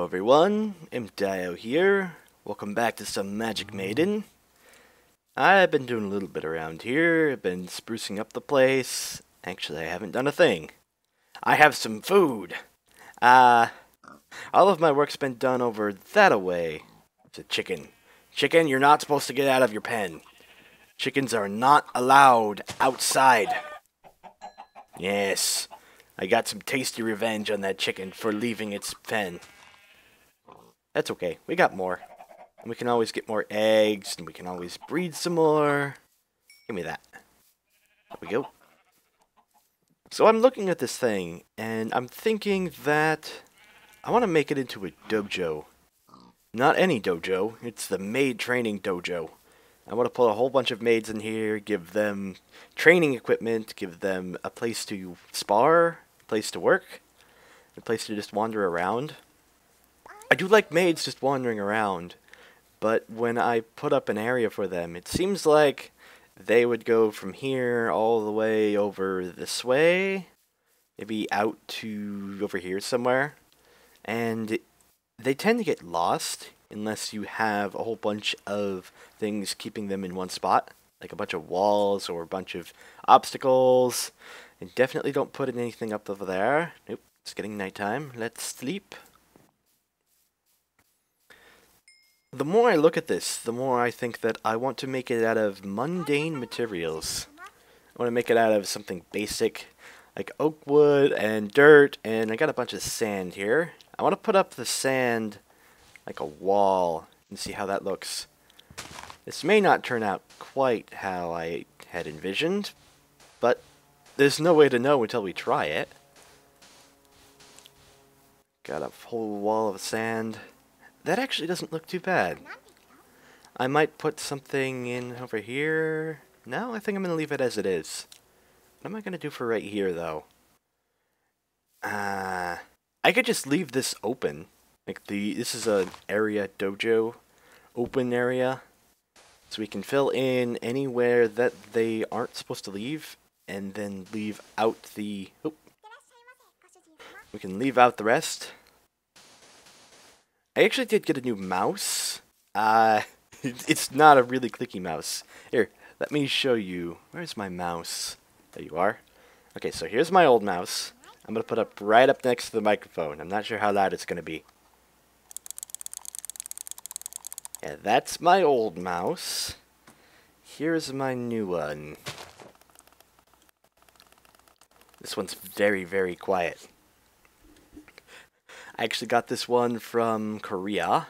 everyone, Dio here. Welcome back to some Magic Maiden. I've been doing a little bit around here, I've been sprucing up the place. Actually, I haven't done a thing. I have some food! All of my work's been done over that-a-way. It's a chicken. Chicken, you're not supposed to get out of your pen. Chickens are not allowed outside. Yes, I got some tasty revenge on that chicken for leaving its pen. That's okay, we got more. And we can always get more eggs, and we can always breed some more. Give me that. There we go. So I'm looking at this thing, and I'm thinking that I want to make it into a dojo. Not any dojo, it's the maid training dojo. I want to put a whole bunch of maids in here, give them training equipment, give them a place to spar, a place to work, a place to just wander around. I do like maids just wandering around, but when I put up an area for them, it seems like they would go from here all the way over this way, maybe out to over here somewhere, and they tend to get lost unless you have a whole bunch of things keeping them in one spot, like a bunch of walls or a bunch of obstacles. And definitely don't put anything up over there. Nope, it's getting nighttime. Let's sleep. The more I look at this, the more I think that I want to make it out of mundane materials. I want to make it out of something basic, like oak wood and dirt, and I got a bunch of sand here. I want to put up the sand like a wall and see how that looks. This may not turn out quite how I had envisioned, but there's no way to know until we try it. Got a whole wall of sand. That actually doesn't look too bad. I might put something in over here. No, I think I'm going to leave it as it is. What am I going to do for right here, though? I could just leave this open. Like this is an area dojo, open area. So we can fill in anywhere that they aren't supposed to leave, and then leave out the... Oh. We can leave out the rest. I actually did get a new mouse. It's not a really clicky mouse. Here, let me show you. Where's my mouse? There you are. Okay, so here's my old mouse. I'm going to put up right up next to the microphone. I'm not sure how loud it's going to be. Yeah, that's my old mouse. Here's my new one. This one's very, very quiet. I actually got this one from Korea.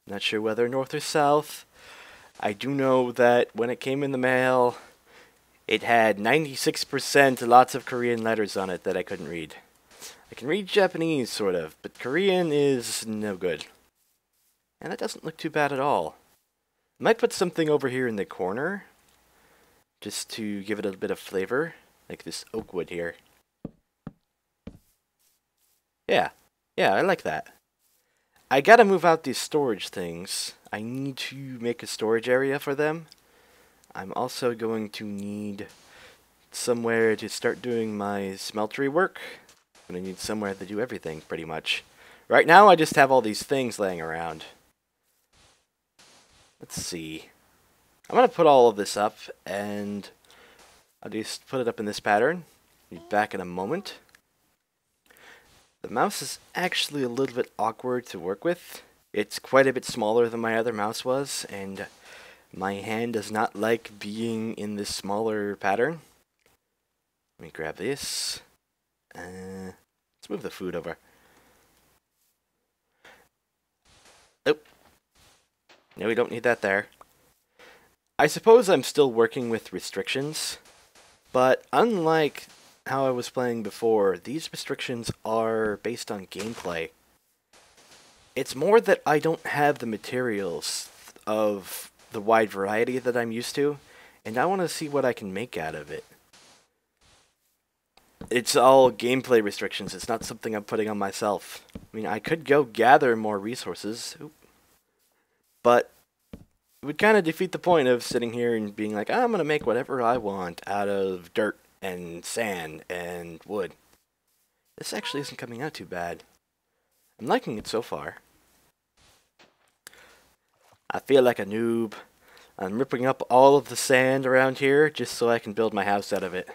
Not sure whether north or south. I do know that when it came in the mail, it had 96% lots of Korean letters on it that I couldn't read. I can read Japanese, sort of, but Korean is no good. And that doesn't look too bad at all. I might put something over here in the corner, just to give it a bit of flavor, like this oak wood here. Yeah, I like that. I gotta move out these storage things. I need to make a storage area for them. I'm also going to need somewhere to start doing my smeltery work. I'm gonna need somewhere to do everything, pretty much. Right now, I just have all these things laying around. Let's see. I'm going to put all of this up, and I'll just put it up in this pattern. Be back in a moment. The mouse is actually a little bit awkward to work with. It's quite a bit smaller than my other mouse was, and my hand does not like being in this smaller pattern. Let me grab this. Let's move the food over. Nope. No, we don't need that there. I suppose I'm still working with restrictions, but unlike how I was playing before, these restrictions are based on gameplay. It's more that I don't have the materials of the wide variety that I'm used to, and I want to see what I can make out of it. It's all gameplay restrictions, it's not something I'm putting on myself. I mean, I could go gather more resources, but it would kind of defeat the point of sitting here and being like, I'm going to make whatever I want out of dirt and sand and wood. This actually isn't coming out too bad. I'm liking it so far. I feel like a noob. I'm ripping up all of the sand around here just so I can build my house out of it.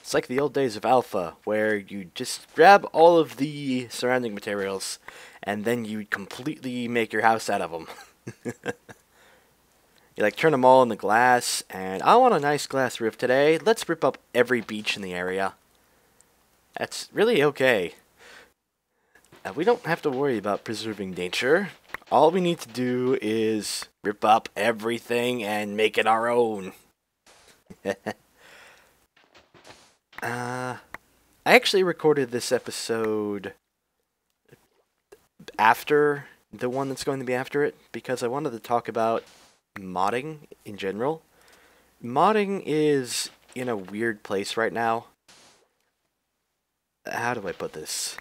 It's like the old days of Alpha, where you just grab all of the surrounding materials, and then you completely make your house out of them. You like turn them all into glass, and I want a nice glass roof today. Let's rip up every beach in the area. That's really okay. We don't have to worry about preserving nature. All we need to do is rip up everything and make it our own. I actually recorded this episode after the one that's going to be after it, because I wanted to talk about modding in general. Modding is in a weird place right now. How do I put this?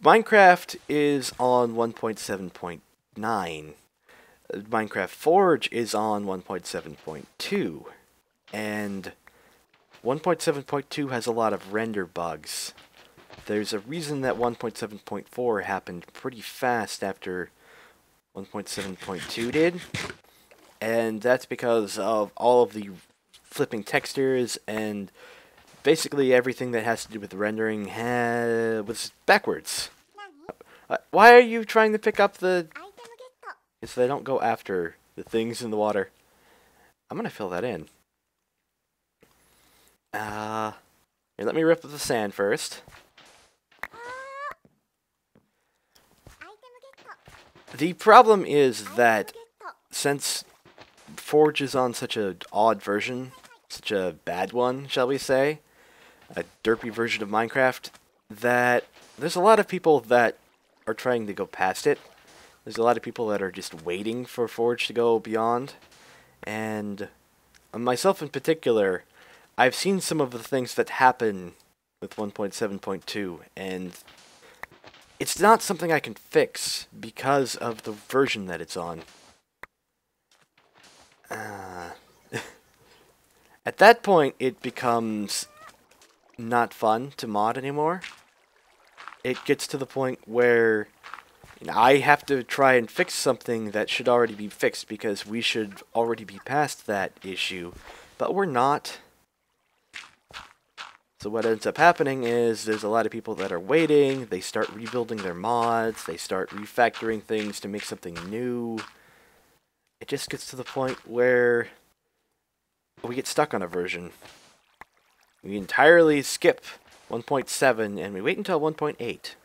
Minecraft is on 1.7.9. Minecraft Forge is on 1.7.2. And 1.7.2 has a lot of render bugs. There's a reason that 1.7.4 happened pretty fast after 1.7.2 did. And that's because of all of the flipping textures and basically everything that has to do with rendering was backwards. Why are you trying to pick up the... So they don't go after the things in the water. I'm gonna fill that in. Here, let me rip up the sand first. The problem is that since Forge is on such an odd version, such a bad one, shall we say, a derpy version of Minecraft, that there's a lot of people that are trying to go past it. There's a lot of people that are just waiting for Forge to go beyond. And myself in particular, I've seen some of the things that happen with 1.7.2, and it's not something I can fix because of the version that it's on. At that point, it becomes not fun to mod anymore. It gets to the point where I have to try and fix something that should already be fixed because we should already be past that issue, but we're not. So what ends up happening is there's a lot of people that are waiting, they start rebuilding their mods, they start refactoring things to make something new. It just gets to the point where we get stuck on a version. We entirely skip 1.7 and we wait until 1.8.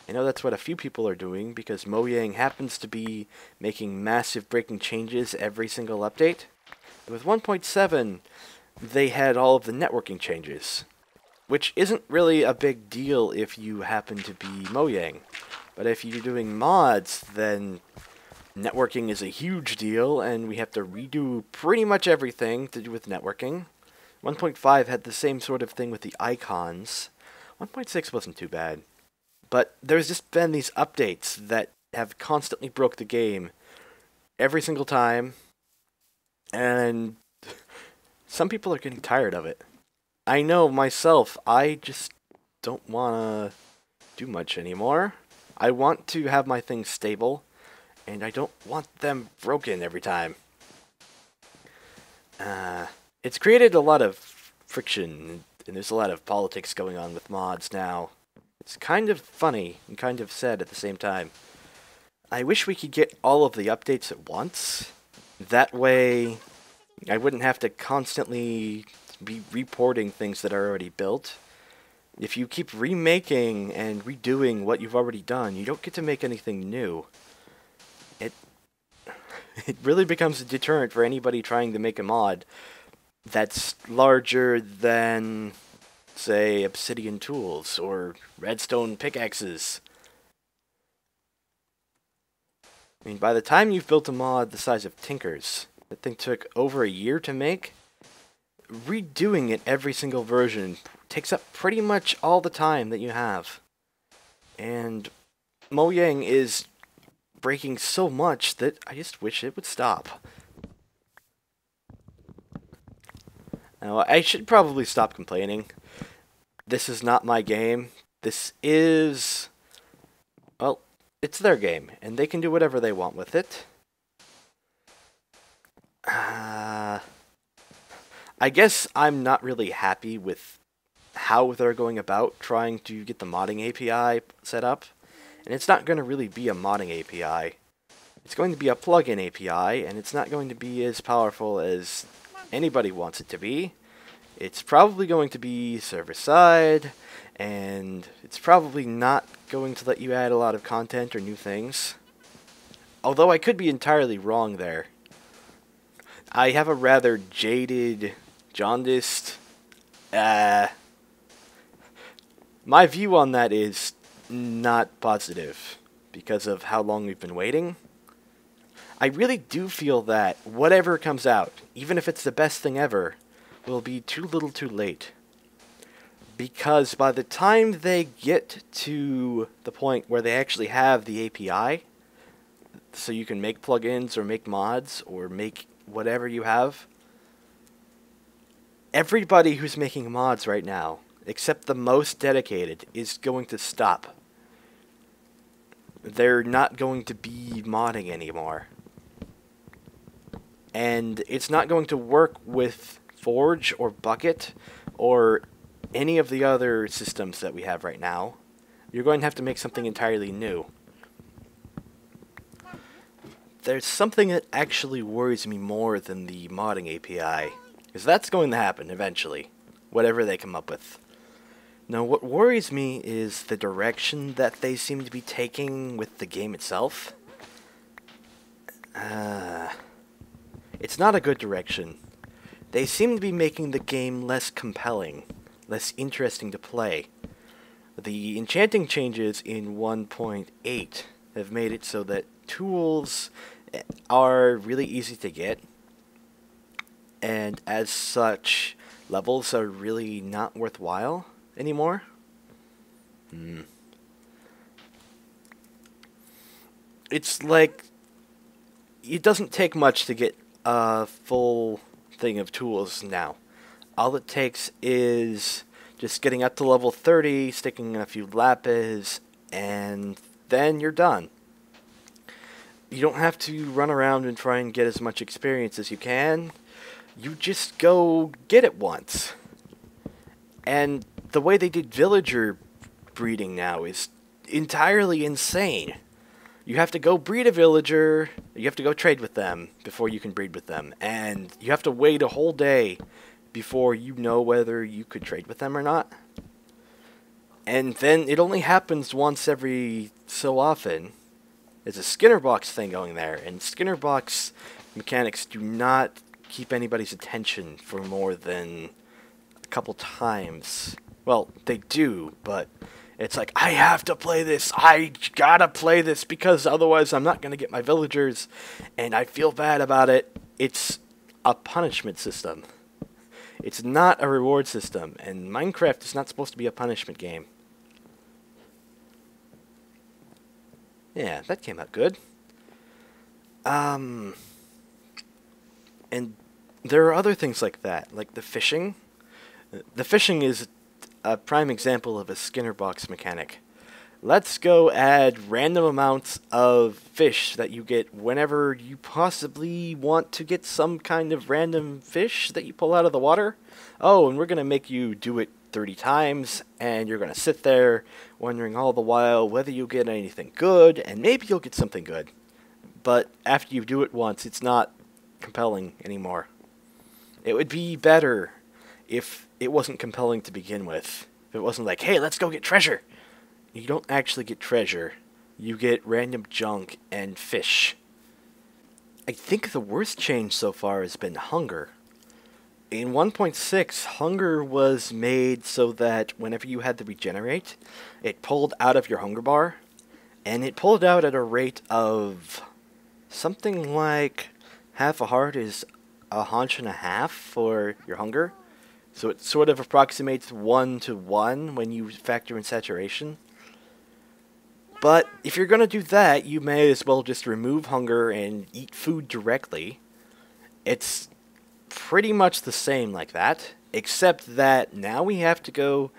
I know that's what a few people are doing because Mojang happens to be making massive breaking changes every single update. With 1.7, they had all of the networking changes, which isn't really a big deal if you happen to be Mojang. But if you're doing mods, then networking is a huge deal, and we have to redo pretty much everything to do with networking. 1.5 had the same sort of thing with the icons. 1.6 wasn't too bad. But there's just been these updates that have constantly broke the game every single time, and some people are getting tired of it. I know myself, I just don't want to do much anymore. I want to have my things stable, and I don't want them broken every time. It's created a lot of friction, and there's a lot of politics going on with mods now. It's kind of funny and kind of sad at the same time. I wish we could get all of the updates at once. That way, I wouldn't have to constantly be reporting things that are already built. If you keep remaking and redoing what you've already done, you don't get to make anything new. It really becomes a deterrent for anybody trying to make a mod that's larger than, say, obsidian tools or redstone pickaxes. I mean, by the time you've built a mod the size of Tinker's, that thing took over a year to make. Redoing it every single version takes up pretty much all the time that you have. And Mojang is breaking so much that I just wish it would stop. Now, I should probably stop complaining. This is not my game. This is... well, it's their game, and they can do whatever they want with it. I guess I'm not really happy with how they're going about trying to get the modding API set up. And it's not going to really be a modding API. It's going to be a plugin API, and it's not going to be as powerful as anybody wants it to be. It's probably going to be server-side, and it's probably not going to let you add a lot of content or new things. Although I could be entirely wrong there. I have a rather jaded, jaundiced... my view on that is not positive because of how long we've been waiting. I really do feel that whatever comes out, even if it's the best thing ever, will be too little too late. Because by the time they get to the point where they actually have the API, so you can make plugins or make mods or make whatever you have, everybody who's making mods right now, except the most dedicated, is going to stop. They're not going to be modding anymore. And it's not going to work with Forge or Bucket or any of the other systems that we have right now. You're going to have to make something entirely new. There's something that actually worries me more than the modding API, because that's going to happen eventually, whatever they come up with. Now, what worries me is the direction that they seem to be taking with the game itself. It's not a good direction. They seem to be making the game less compelling, less interesting to play. The enchanting changes in 1.8 have made it so that tools are really easy to get, and as such, levels are really not worthwhile anymore. It's like, it doesn't take much to get a full thing of tools now. All it takes is just getting up to level 30, sticking in a few lapis, and then you're done. You don't have to run around and try and get as much experience as you can. You just go get it once. And the way they did villager breeding now is entirely insane. You have to go breed a villager, you have to go trade with them before you can breed with them, and you have to wait a whole day before you know whether you could trade with them or not. And then it only happens once every so often. There's a Skinner box thing going there, and Skinner box mechanics do not keep anybody's attention for more than a couple times. Well, they do, but it's like, I have to play this, I gotta play this, because otherwise I'm not gonna get my villagers, and I feel bad about it. It's a punishment system. It's not a reward system, and Minecraft is not supposed to be a punishment game. Yeah, that came out good. And there are other things like that, like the fishing. The fishing is a prime example of a Skinner box mechanic. Let's go add random amounts of fish that you get whenever you possibly want to get some kind of random fish that you pull out of the water. Oh, and we're going to make you do it 30 times, and you're going to sit there wondering all the while whether you'll get anything good, and maybe you'll get something good. But after you do it once, it's not compelling anymore. It would be better if it wasn't compelling to begin with. If it wasn't like, hey, let's go get treasure. You don't actually get treasure. You get random junk and fish. I think the worst change so far has been hunger. In 1.6, hunger was made so that whenever you had to regenerate, it pulled out of your hunger bar, and it pulled out at a rate of something like half a heart is a haunch and a half for your hunger. So it sort of approximates 1 to 1 when you factor in saturation. But if you're going to do that, you may as well just remove hunger and eat food directly. It's pretty much the same like that, except that now we have to go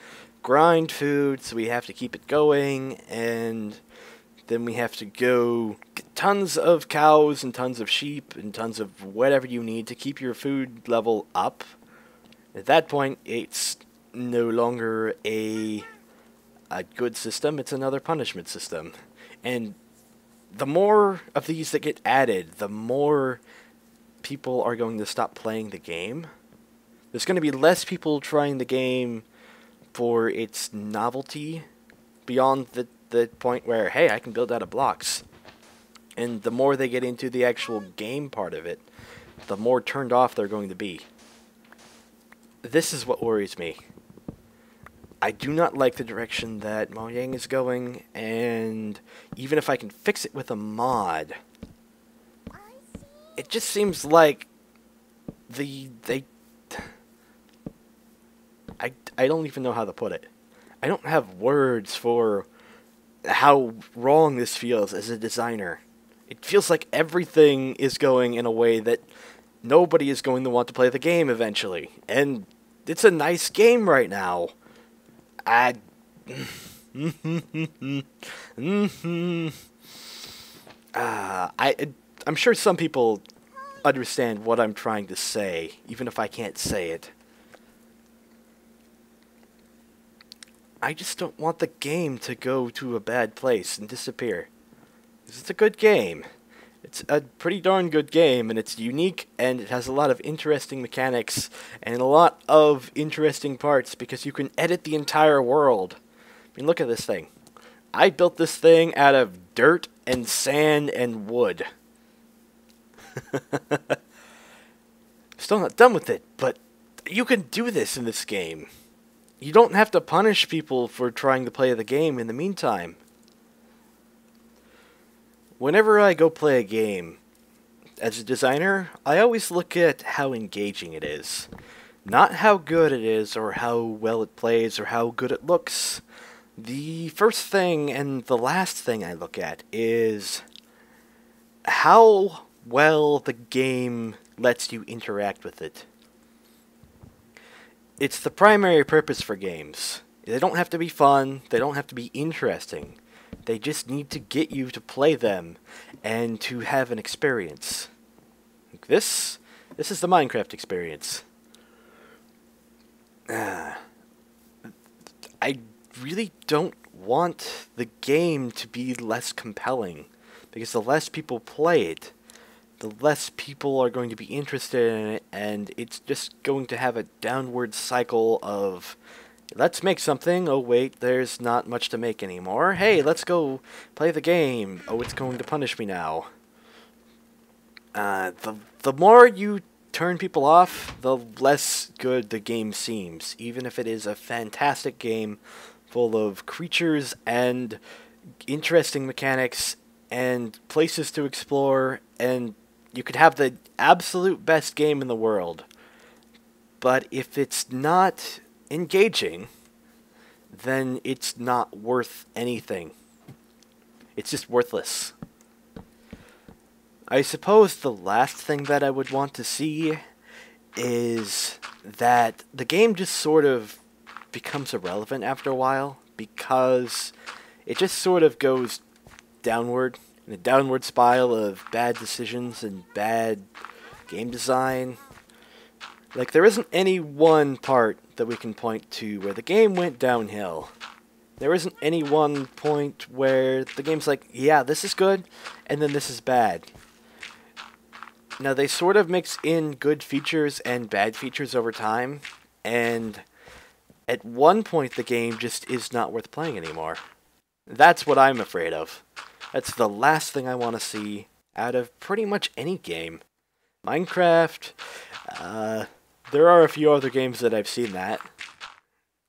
grind food, so we have to keep it going, and then we have to go get tons of cows and tons of sheep and tons of whatever you need to keep your food level up. At that point, it's no longer a good system, it's another punishment system. And the more of these that get added, the more people are going to stop playing the game. There's going to be less people trying the game for its novelty beyond the point where, hey, I can build out of blocks. And the more they get into the actual game part of it, the more turned off they're going to be. This is what worries me. I do not like the direction that Mojang is going, and even if I can fix it with a mod, it just seems like I don't even know how to put it. I don't have words for how wrong this feels as a designer. It feels like everything is going in a way that nobody is going to want to play the game eventually. And it's a nice game right now. I'm sure some people understand what I'm trying to say, even if I can't say it. I just don't want the game to go to a bad place and disappear. It's a good game. It's a pretty darn good game, and it's unique, and it has a lot of interesting mechanics, and a lot of interesting parts, because you can edit the entire world. I mean, look at this thing. I built this thing out of dirt and sand and wood. Still not done with it, but you can do this in this game. You don't have to punish people for trying to play the game in the meantime. Whenever I go play a game, as a designer, I always look at how engaging it is. Not how good it is, or how well it plays, or how good it looks. The first thing and the last thing I look at is how well the game lets you interact with it. It's the primary purpose for games. They don't have to be fun, they don't have to be interesting. They just need to get you to play them and to have an experience. Like this is the Minecraft experience. I really don't want the game to be less compelling, because the less people play it, the less people are going to be interested in it, and it's just going to have a downward cycle of, let's make something, oh wait, there's not much to make anymore, hey, let's go play the game, oh, it's going to punish me now. The more you turn people off, the less good the game seems, even if it is a fantastic game full of creatures and interesting mechanics and places to explore, and you could have the absolute best game in the world. But if it's not engaging, then it's not worth anything. It's just worthless. I suppose the last thing that I would want to see is that the game just sort of becomes irrelevant after a while, because it just sort of goes downward, in a downward spiral of bad decisions and bad game design. Like, there isn't any one part that we can point to where the game went downhill. There isn't any one point where the game's like, yeah, this is good, and then this is bad. Now, they sort of mix in good features and bad features over time, and at one point the game just is not worth playing anymore. That's what I'm afraid of. That's the last thing I want to see out of pretty much any game. Minecraft, there are a few other games that I've seen that.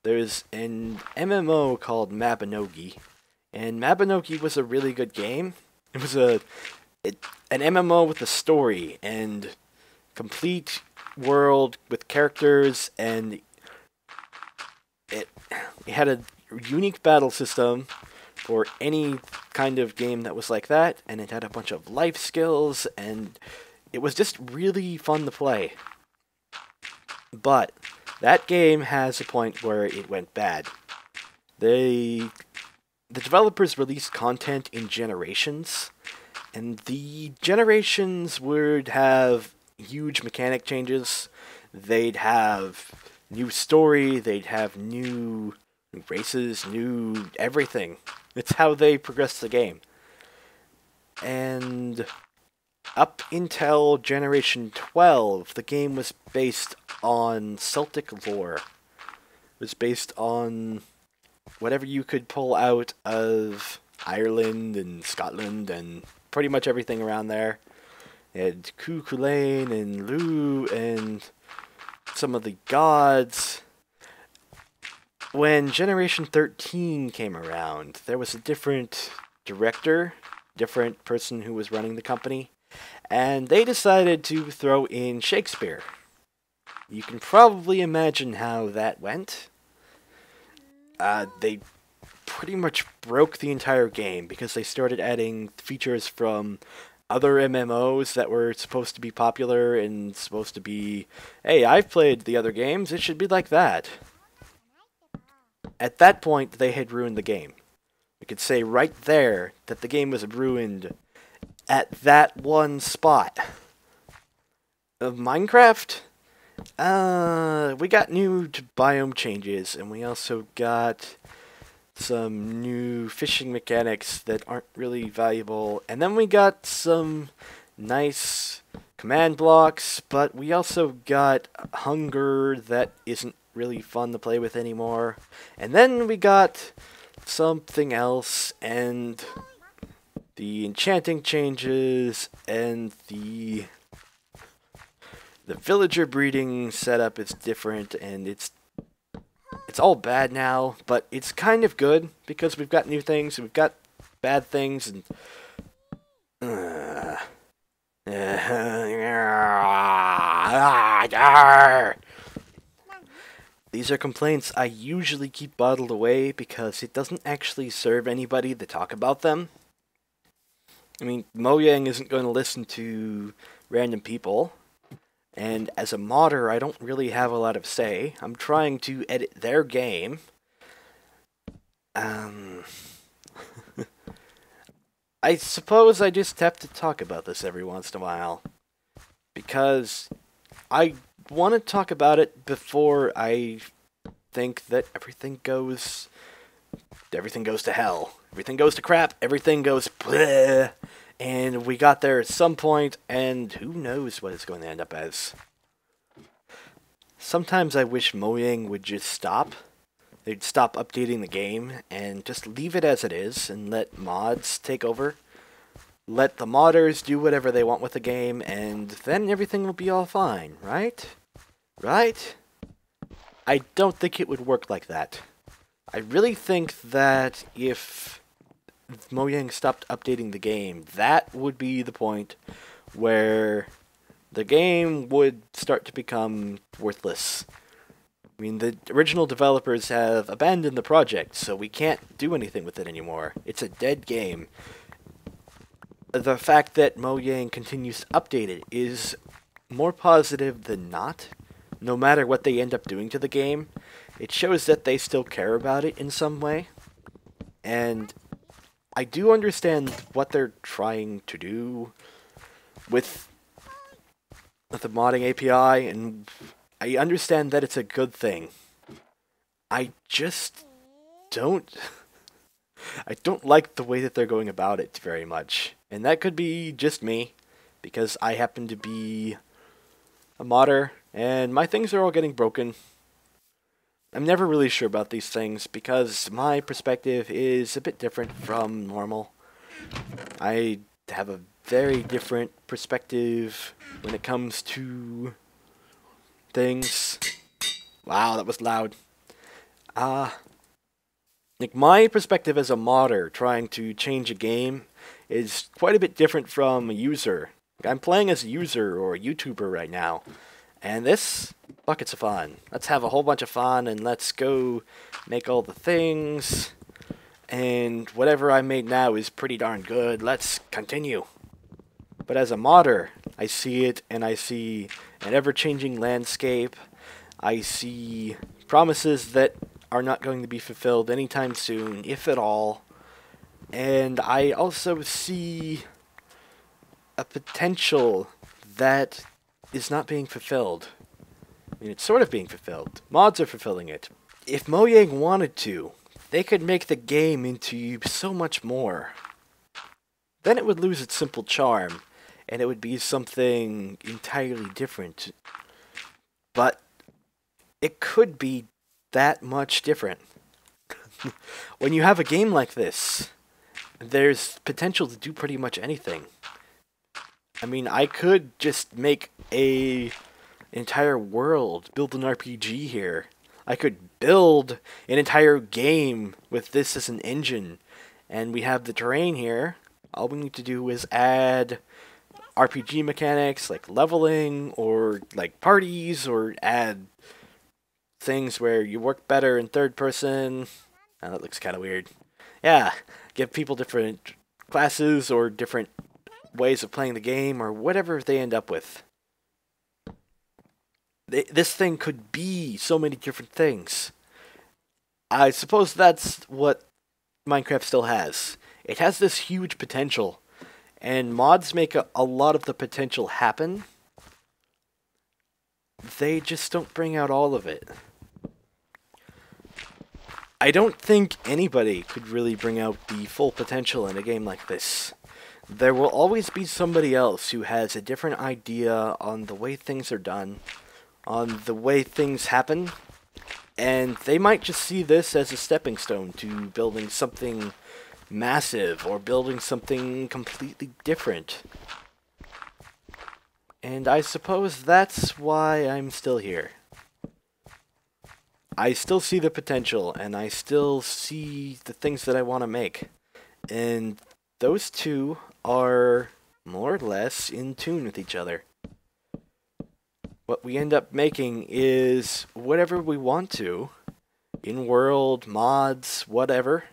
There's an MMO called Mabinogi, and Mabinogi was a really good game. It was an MMO with a story and complete world with characters, and it had a unique battle system for any kind of game that was like that, and it had a bunch of life skills, and it was just really fun to play. But that game has a point where it went bad. They the developers released content in generations, and the generations would have huge mechanic changes. They'd have new story, they'd have new races, new everything. It's how they progress the game. And up until Generation 12, the game was based on Celtic lore. It was based on whatever you could pull out of Ireland and Scotland and pretty much everything around there. It had Cuchulainn and Lugh and some of the gods. When Generation 13 came around, there was a different director, different person who was running the company, and they decided to throw in Shakespeare. You can probably imagine how that went. They pretty much broke the entire game because they started adding features from other MMOs that were supposed to be popular and supposed to be, hey, I've played the other games, it should be like that. At that point, they had ruined the game. We could say right there that the game was ruined at that one spot. Minecraft? We got new biome changes, and we also got some new fishing mechanics that aren't really valuable, and then we got some nice command blocks, but we also got hunger that isn't really fun to play with anymore, and then we got something else, and the enchanting changes, and the villager breeding setup is different, and it's all bad now, but it's kind of good because we've got new things and we've got bad things, and these are complaints I usually keep bottled away because it doesn't actually serve anybody to talk about them. I mean, Mojang isn't going to listen to random people. And as a modder, I don't really have a lot of say. I'm trying to edit their game. I suppose I just have to talk about this every once in a while. Because I want to talk about it before I think that everything goes to hell. Everything goes to crap. Everything goes bleh. And we got there at some point, and who knows what it's going to end up as. Sometimes I wish Mojang would just stop. They'd stop updating the game, and just leave it as it is, and let mods take over. Let the modders do whatever they want with the game, and then everything will be all fine, right? Right? I don't think it would work like that. I really think that if Mojang stopped updating the game, that would be the point where the game would start to become worthless. I mean, the original developers have abandoned the project, so we can't do anything with it anymore. It's a dead game. The fact that Mojang continues to update it is more positive than not. No matter what they end up doing to the game, it shows that they still care about it in some way. And I do understand what they're trying to do with the modding API, and I understand that it's a good thing. I just don't like the way that they're going about it very much. And that could be just me, because I happen to be a modder, and my things are all getting broken. I'm never really sure about these things because my perspective is a bit different from normal. I have a very different perspective when it comes to things. Wow, that was loud. Like my perspective as a modder trying to change a game is quite a bit different from a user. I'm playing as a user or a YouTuber right now, and this buckets of fun. Let's have a whole bunch of fun, and let's go make all the things. And whatever I made now is pretty darn good. Let's continue. But as a modder, I see it, and I see an ever-changing landscape. I see promises that are not going to be fulfilled anytime soon, if at all. And I also see a potential that is not being fulfilled. I mean, it's sort of being fulfilled. Mods are fulfilling it. If Mojang wanted to, they could make the game into so much more. Then it would lose its simple charm, and it would be something entirely different. But it could be that much different. When you have a game like this, there's potential to do pretty much anything. I mean, I could just make an entire world, build an RPG here. I could build an entire game with this as an engine, and we have the terrain here. All we need to do is add RPG mechanics like leveling or like parties, or add things where you work better in third person. Oh, that looks kind of weird. Yeah, give people different classes or different ways of playing the game, or whatever they end up with. This thing could be so many different things. I suppose that's what Minecraft still has. It has this huge potential, and mods make a lot of the potential happen. They just don't bring out all of it. I don't think anybody could really bring out the full potential in a game like this. There will always be somebody else who has a different idea on the way things are done, on the way things happen, and they might just see this as a stepping stone to building something massive or building something completely different. And I suppose that's why I'm still here. I still see the potential, and I still see the things that I want to make. And those two are more or less in tune with each other. What we end up making is whatever we want to, in-world, mods, whatever.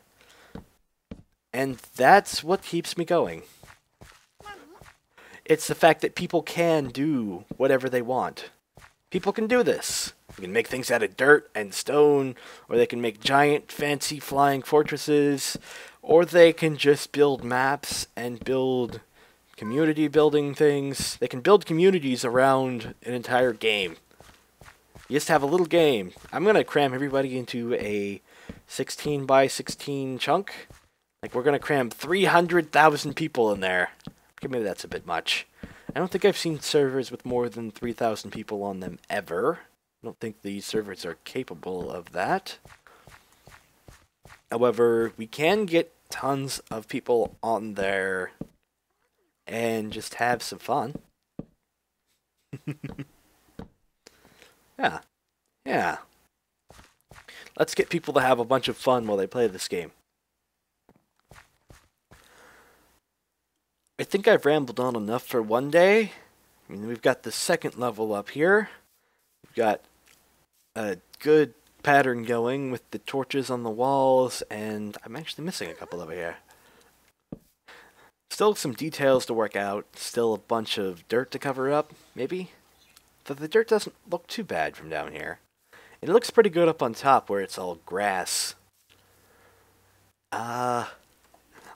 And that's what keeps me going. It's the fact that people can do whatever they want. People can do this. They can make things out of dirt and stone, or they can make giant, fancy flying fortresses, or they can just build maps and build community building things. They can build communities around an entire game. You just have a little game. I'm going to cram everybody into a 16 by 16 chunk. Like, we're going to cram 300,000 people in there. Okay, maybe that's a bit much. I don't think I've seen servers with more than 3,000 people on them ever. I don't think these servers are capable of that. However, we can get tons of people on there and just have some fun. Yeah. Yeah. Let's get people to have a bunch of fun while they play this game. I think I've rambled on enough for one day. I mean, we've got the second level up here. We've got a good pattern going with the torches on the walls, and I'm actually missing a couple over here. Still some details to work out. Still a bunch of dirt to cover up, maybe? But the dirt doesn't look too bad from down here. It looks pretty good up on top where it's all grass.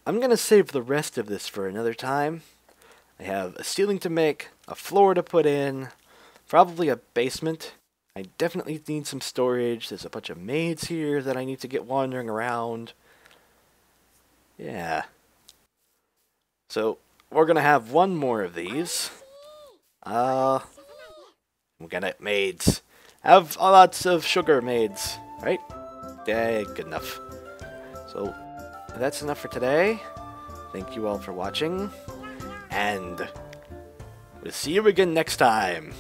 I'm going to save the rest of this for another time. I have a ceiling to make, a floor to put in, probably a basement. I definitely need some storage. There's a bunch of maids here that I need to get wandering around. Yeah. So, we're going to have one more of these. We're going to maids. Have lots of sugar maids, right? Yeah, good enough. So, that's enough for today. Thank you all for watching, and we'll see you again next time.